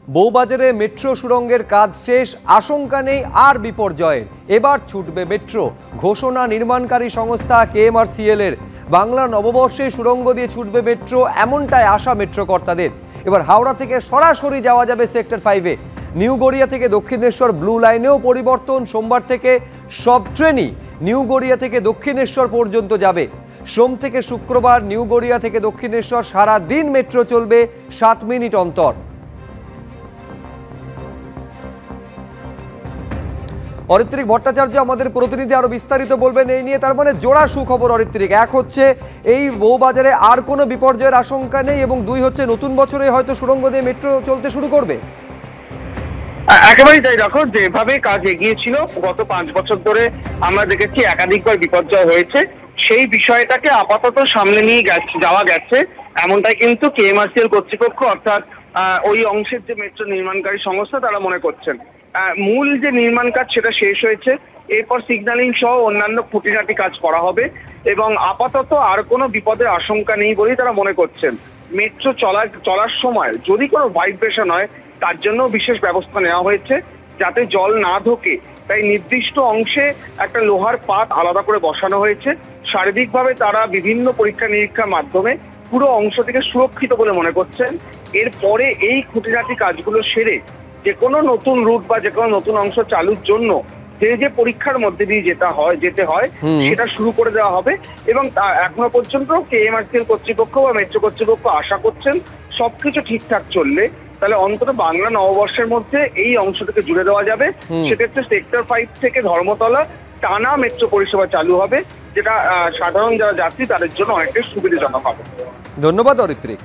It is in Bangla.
বউবাজারে মেট্রো সুড়ঙ্গের কাজ শেষ, আশঙ্কা নেই আর বিপর্যয়ের। এবার ছুটবে মেট্রো, ঘোষণা নির্মাণকারী সংস্থা কেএমআরসিএল এর। বাংলা নববর্ষে সুড়ঙ্গ দিয়ে ছুটবে মেট্রো, এমনটাই আশা মেট্রো কর্তাদের। এবার হাওড়া থেকে সরাসরি যাওয়া যাবে সেক্টর 5-এ। নিউ গড়িয়া থেকে দক্ষিণেশ্বর ব্লু লাইনেও পরিবর্তন, সোমবার থেকে সব ট্রেনই নিউ গড়িয়া থেকে দক্ষিণেশ্বর পর্যন্ত যাবে। সোম থেকে শুক্রবার নিউ গড়িয়া থেকে দক্ষিণেশ্বর সারা দিন মেট্রো চলবে 7 মিনিট অন্তর। অরিত্রিক ভট্টাচার্য আমাদের প্রতিনিধি আরো বিস্তারিত বলবেন এই নিয়ে। তার মানে জোড়া সুখবর অরিত্রিক, এক হচ্ছে এই বউবাজারে আর কোনো বিপর্যয়ের আশঙ্কা নেই, এবং দুই হচ্ছে নতুন বছরে হয়তো সুড়ঙ্গ দিয়ে মেট্রো চলতে শুরু করবে। একেবারেই তাই। দেখো, যেভাবে কাজ এগিয়েছিল গত 5 বছর ধরে আমরা দেখেছি একাধিকবার বিপর্যয় হয়েছে, সেই বিষয়টাকে আপাতত সামনে নিয়ে যাওয়া গেছে, এমনটাই কিন্তু কেএমআরসিএল কর্তৃপক্ষ অর্থাৎ ওই অংশের যে মেট্রো নির্মাণকারী সংস্থা তারা মনে করছেন। মূল যে নির্মাণ কাজ সেটা শেষ হয়েছে, এরপর সিগন্যালিং সহ অন্যান্য খুঁটিনাটি কাজ করা হবে এবং আপাতত আর কোনো বিপদের আশঙ্কা নেই বলেই তারা মনে করছেন। মেট্রো চলার সময় যদি কোনো ভাইব্রেশন হয় তার জন্য বিশেষ ব্যবস্থা নেওয়া হয়েছে যাতে জল না ঢোকে, তাই নির্দিষ্ট অংশে একটা লোহার পাত আলাদা করে বসানো হয়েছে। শারীরিকভাবে তারা বিভিন্ন পরীক্ষা নিরীক্ষার মাধ্যমে পুরো অংশটিকে সুরক্ষিত বলে মনে করছেন। এরপরে এই খুঁটিনাটি কাজগুলো সেরে যে কোনো নতুন রুট বা যে কোনো নতুন অংশ চালুর জন্য যে পরীক্ষার মধ্যে দিয়ে যেতে হয় সেটা শুরু করে দেওয়া হবে। এবং এখনো পর্যন্ত কেএমআরসিএল কর্তৃপক্ষ বা মেট্রো কর্তৃপক্ষ আশা করছেন সবকিছু ঠিকঠাক চললে তাহলে অন্তত বাংলা নববর্ষের মধ্যে এই অংশটাকে জুড়ে দেওয়া যাবে। সেক্ষেত্রে সেক্টর 5 থেকে ধর্মতলা টানা মেট্রো পরিষেবা চালু হবে, যেটা সাধারণ যারা যাত্রী তাদের জন্য অনেকটাই সুবিধাজনক হবে। ধন্যবাদ অরিত্রিক।